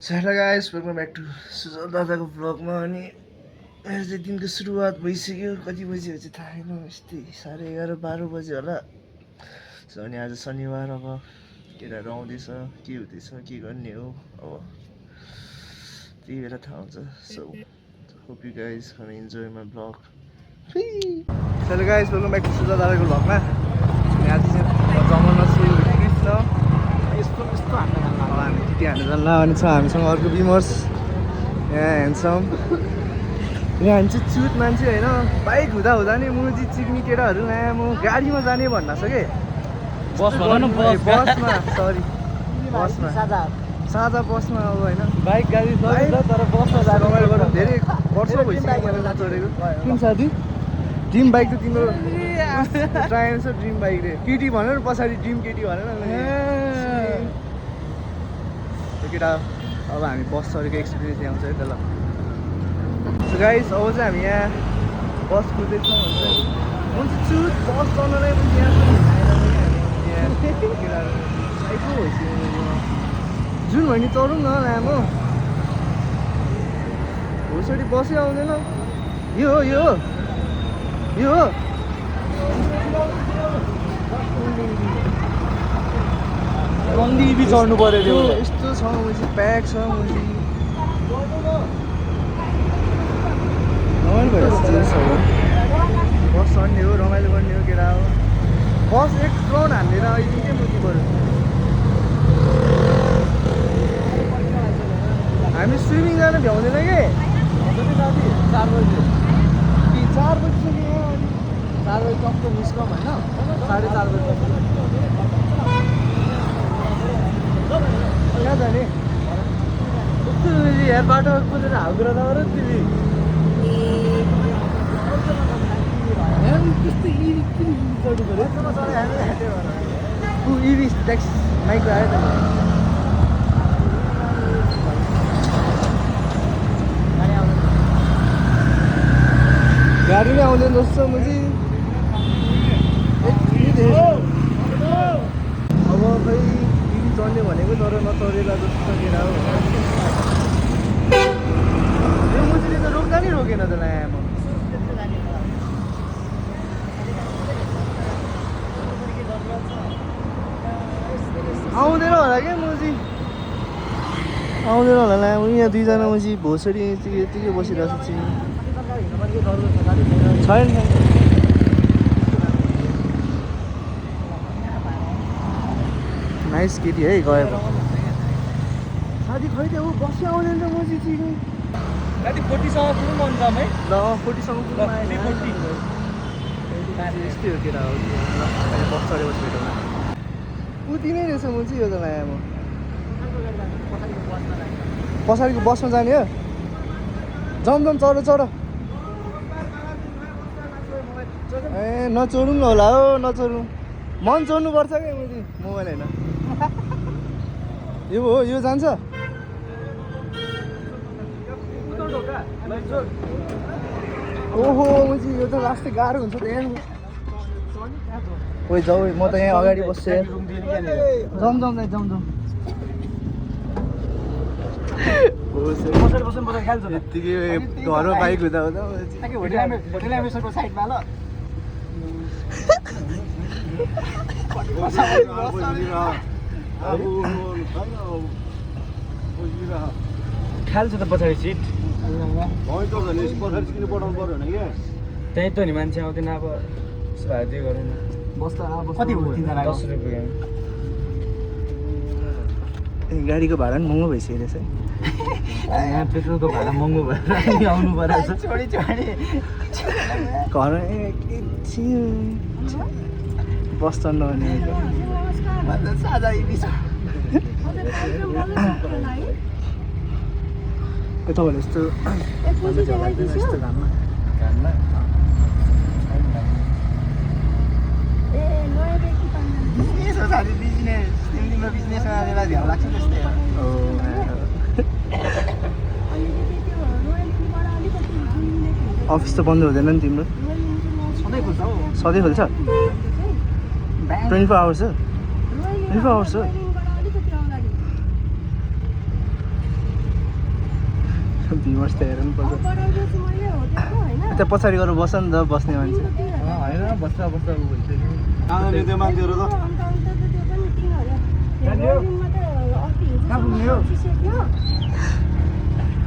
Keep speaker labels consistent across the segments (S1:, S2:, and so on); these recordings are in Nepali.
S1: So hello guys, welcome back to Sujal दादाको भ्लगमा। अनि मेरो चाहिँ दिनको सुरुवात भइसक्यो। कति बजी हो चाहिँ थाहा छैन, यस्तै 11:30-12 बजी होला। सो अनि आज शनिबार, अब केटाहरू आउँदैछ, के हुँदैछ, के गर्ने हो अब त्यही भएर थाहा हुन्छ। So hope you guys can enjoy my vlog. Hello guys, welcome back to Sujal दादाको भ्लगमा। आज चाहिँ जमाना कृष्ण यस्तो हामी त्यति हान्नु जान्ला। अनि छ हामीसँग अर्को विमर्श, यहाँ ह्यान्डसम। यहाँ हामी चाहिँ चुत मान्छे होइन, बाइक हुँदा हुँदा नि म चाहिँ चिक्ने केटाहरू यहाँ म गाडीमा जाने भन्न छ कि बसमा, सरी बसमा, साझा बसमा अब होइन,
S2: बाइक गाडी तर बसमा
S1: जानु रमाइलो गर्नु। धेरै वर्ष भइसक्यो मैले नचढेको। कुन साथी ड्रिम बाइक त तिम्रो ट्रायल छ, ड्रिम बाइक रे। केटी भनेर पछाडि ड्रिम केटी भनेर केटा। अब हामी बस चढेको एक्सपिरियन्स ल्याउँछ है त ल। सो गाइस, अब चाहिँ हामी यहाँ बस कुद्दैछौँ हुन्छ। म चाहिँ चुत बस चढ्नलाई पनि यहाँ साइको भइसक्यो। जुन भने चढौँ न लामो, भोलिचोटि बसै आउँदैन। यो हो यो हो यो हो
S2: कन्दी चढ्नु पर्यो त्यो।
S1: यस्तो छ मुजी, प्याक छ मुजी, रमाइलो भइरहेको बस चढ्ने हो, रमाइलो गर्ने हो केटा हो। बस एक राउन्ड हान्दैन अहिले के मुजी पऱ्यो। हामी स्विमिङ जान भ्याउँदैन कि 4 बजी कि 4 बजीसक्यो। 4 बजी टक्क निस्कौँ होइन, 4:30 बजी कहाँ जाने यार? बाटो कुदेर हाउकुरा नगर तिमी। इभी ट्याक्स माइक्रो आयो त। गाडी नै आउँदैन जस्तो मुजी। अब खै इभी चढ्ने भनेको तर नचढेला जस्तो केटा हो। यो मुजीले त रोक्दा नि रोकेन त लामो। आउँदैन होला क्या मुजी, आउँदैन होला लामो। यहाँ दुईजना मुजी भोसडी यतिकै बसिरहेको छ। छैन नाइस केटी है गएको साथी। खै त्यो बसी आउँदैन त मुजी चिक्ने।
S2: गाडी 40सँग कुन मन छ है?
S1: ल 40सँग यस्तै हो केटा हो। बस चढेपछि भेटौँ। उति नै रहेछ मुजी यो त लाया। म पछाडिको बसमा जाने हो। जम चढ चढ। ए नचढौँ न होला हो, नचढौँ। मन चढ्नुपर्छ क्या मुजी, मोबाइल होइन। यो हो, यो जान्छ। ओहो मुजी, यो त लास्टै गाह्रो हुन्छ त यहाँ। ओइ जाऊ, म त यहाँ अगाडि बस्छु। जम यत्तिकै घरमा बाइक हुँदा
S2: खाल्छ त पछाडि सिट त्यहीँ त नि मान्छे आउँदैन। अब त्यही गरौँ न। कति हो? 10 रुपियाँ।
S1: गाडीको भाडा पनि महँगो भइसक्यो रहेछ है।
S2: यहाँ पेट्रोलको भाडा महँगो भएर आउनु परेछ।
S1: घर बस चढ्नु भने तपाईँहरूले यस्तो यस्तो घाममा अफिस त बन्द हुँदैन नि तिम्रो? सधैँ खोल्छ? 24 आवर्स हो? 24 आवर्स हो? भीमर्स त हेर्नु पर्छ
S3: पढाउँदैछु मैले होटेलको होइन
S1: त्यहाँ पछाडि गएर बस्छ नि त बस्ने मान्छे
S2: होइन बस्दा बस्दा भइसक्यो
S1: त्यो मान्छेहरू त
S3: अन्त अन्त त त्यो पनि 3000 दिनमा त अस्ति हिजो
S2: कहाँ पुग्ने हो?
S3: पुगिसक्यो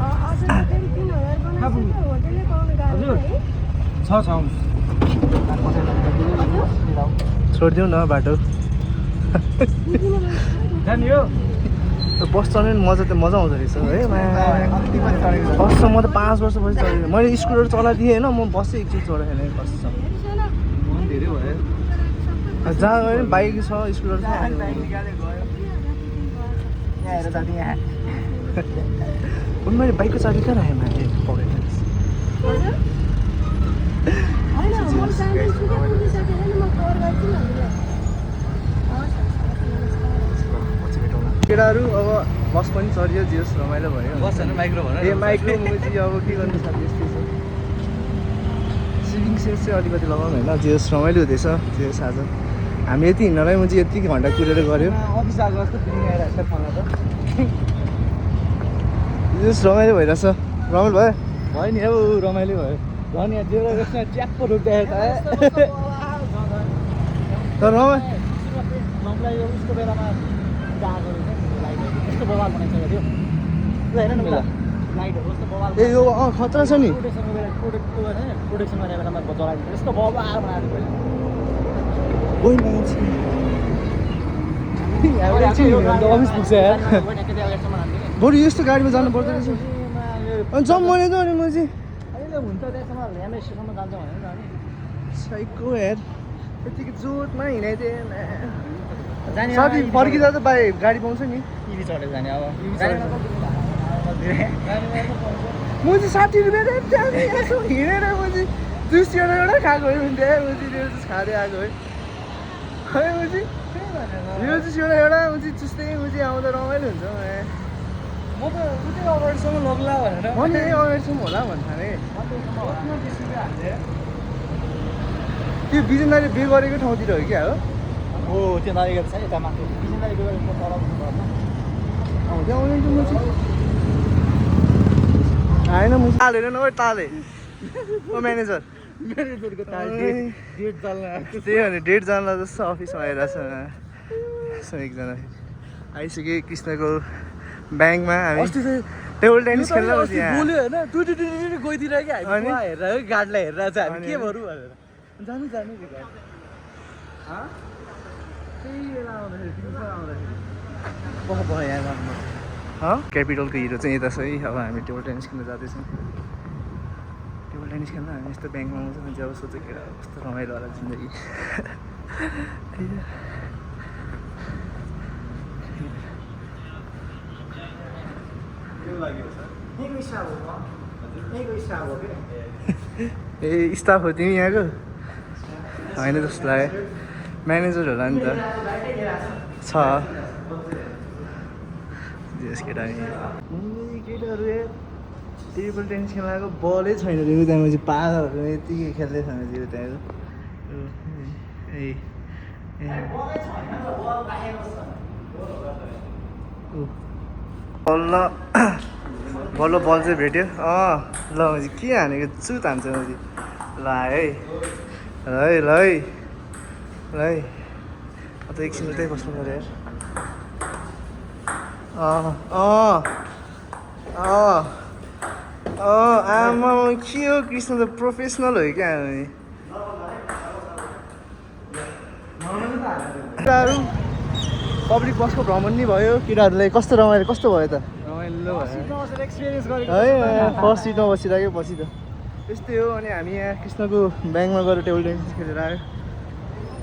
S3: अझ फेरि 3000 बनाइसक्यो होटेलले पाउनु गाह्रो
S2: हजुर।
S3: है
S2: छ आउनुहोस्
S1: छोडिदिउँ न बाटो
S2: जाने हो
S1: त्यो बस चढ्ने मजा त मजा आउँदो रहेछ है बसमा म त 5 वर्षपछि चढेँ मैले स्कुटर चलाइदिएँ होइन म बस चाहिँ एकचोटि चढाएँ होइन कसम
S2: धेरै भयो
S1: जहाँ गयो नि बाइक छ स्कुटर छ मैले बाइकको चाबी कहाँ राखेँ मैले पकेट
S3: होइन म जाँदैछु क्या पुगिसकेर नि म कल गर्छु नि
S1: केटाहरू अब बस पनि चढियो जियोस् रमाइलो भयो
S2: बस होइन माइक्रो भन
S1: ए माइक्रो मुजी अब के गर्नु साथी यस्तै छ स्विमिङ सेन्स चाहिँ अलिकति लगाउनु होइन जियोस् रमाइलो हुँदैछ जियोस् आज हामी यति हिँड्नलाई मुजी यति घन्टा कुरेर गऱ्यो
S2: अफिस आएको जस्तो फिलिङ आइरहेको छ खाना त
S1: जियोस् रमाइलो भइरहेछ रमाइलो भयो
S2: भयो नि हौ रमाइलो भयो झन् यहाँ जेरो जस्तो च्याप्प रोक्दाखेरि
S1: तर रमाइलो
S2: नम्लाई उसको बेलामा गएको लाइटहरू यस्तो बवाल बनाइसकेको थियो त्यो हेर न बेला लाइटहरू कस्तो बवाल
S1: ए यो खतरा छ नि
S2: प्रोटेक्सन गर्ने बेलामा जलाइदिन्छ यस्तो बवाल बनाएको थियो
S1: ओइ मान्छे
S2: अफिस पुग्छ यार
S1: बरु यस्तो गाडीमा जानु पर्दो रहेछ अनि जाउँ मैले त अनि म चाहिँ
S2: अहिले हुन्छ त्यहाँसम्म ल्यान्ड स्टेसनमा जान्छ भनेर जाने
S1: साइको हेर यतिको जोतमा हिँडाइदिए
S2: जाने
S1: साथी फर्किँदा त बाई गाडी पाउँछ नि
S2: टिभी चढेर जाने अब
S1: म चाहिँ 60 रुपियाँ त्यहाँ यसो हिँडेर म चाहिँ जुस एउटा खाएको है हुन्थ्यो है म चाहिँ त्यो जुस खाँदै आएको है है म चाहिँ यो जुस एउटा म चाहिँ चुस्दै म चाहिँ आउँदा रमाइलो हुन्छ
S2: म त उतै अगाडिसम्म लग्ला भनेर
S1: म नि अगाडिसम्म होला भन्थाने त्यो बिजनदारी बे गरेको ठाउँतिर हो क्या हो
S2: हो त्यो नगएको छ यता माथि बिजनदारी गएर तल पर्छ
S1: त्यहाँ आउने म चाहिँ आएन म तालेर नभए ताले ओ म्यानेजर
S2: म्यानेजरको ताल डेट चल्न
S1: त्यही भने डेट जानला जस्तो अफिसमा आइरहेछ यसो एकजना आइसक्यो कृष्णको ब्याङ्कमा हामी
S2: अस्ति चाहिँ
S1: टेबल टेनिस खेल्न बस्यो यहाँ
S2: बोल्यो होइन टुटी गइदिएर कि हामी हेरेर है गाडलाई हेरेर चाहिँ हामी के गरौँ भनेर जानु जानु त्यो गाडी त्यही बेला आउँदाखेरि दिउँसो आउँदाखेरि बख यहाँ जानु
S1: क्यापिटलको हिरो चाहिँ यता छ है अब हामी टेबल टेनिस खेल्न जाँदैछौँ टेबल टेनिस खेल्न हामी यस्तो ब्याङ्कमा आउँछ भने चाहिँ अब सोध्छ केटा कस्तो रमाइलो होला जिन्दगी ए स्टाफ हो तिमी यहाँको होइन जस्तो लाग्यो म्यानेजर होला नि त छ केटाहरू टेबल टेनिस खेल्नको बलै छैन त्यो त्यहाँ चाहिँ पागलहरू यतिकै खेल्दैछ त्यो त्यहाँ बल्ल बल्ल बल चाहिँ भेट्यो ल मैले के हानेको चुत हान्छ मैले ल है ल है त एकछिन उतै बस्नु पऱ्यो यार आमा के हो कृष्ण त प्रोफेसनल हो क्या केटाहरू पब्लिक बसको भ्रमण नि भयो केटाहरूलाई कस्तो रमाइलो कस्तो भयो त
S2: रमाइलो एक्सपिरियन्स गरेको
S1: है फर्स्ट सिटमा बसिरहेको पछि त त्यस्तै हो अनि हामी यहाँ कृष्णको ब्याङ्कमा गएर टेबल टेनिस खेलेर आयो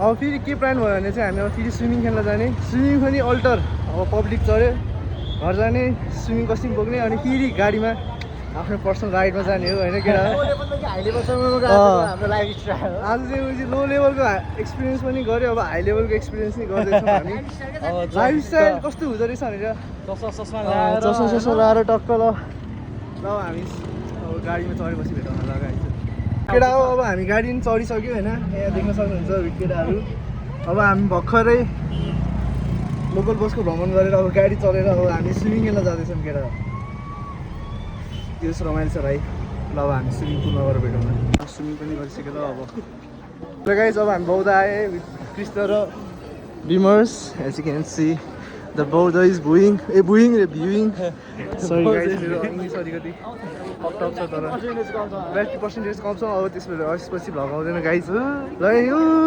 S1: अब फेरि के प्लान भयो भने चाहिँ हामी अब फेरि स्विमिङ खेल्न जाने स्विमिङ पनि अल्टर अब पब्लिक चढ्यो घर जाने स्विमिङ कस्ट्युम बोक्ने अनि फेरि गाडीमा आफ्नो पर्सनल राइडमा जाने हो होइन केटा आज चाहिँ लो लेभलको एक्सपिरियन्स पनि गऱ्यो अब हाई लेभलको एक्सपिरियन्स नै गर्दैछौँ हामी लाइफस्टाइल कस्तो हुँदो रहेछ भनेर
S2: चस्मा
S1: चस्मा लगाएर टक्क ल हामी अब गाडीमा चढेपछि भेटाउन लगाइन्छ केटा हो अब हामी गाडी पनि चढिसक्यो होइन यहाँ देख्न सक्नुहुन्छ केटाहरू अब हामी भर्खरै लोकल बसको भ्रमण गरेर अब गाडी चलेर अब हामी स्विमिङ खेल्न जाँदैछौँ केटा त्यो रमाइलो छ भाइ ल अब हामी स्विमिङ पुलमा गएर भेटौँ स्विमिङ पनि गरिसक्यो ल अब ल गाइस अब हामी बौद्ध आए विथ कृष्ण र beamers as you can see the Boudha is being reviewing sorry guys मेरो इङ्ग्लिस अलिकति टप छ तर 50% कम छ अब त्यसपछि भ्लग आउँदैन गाइस ल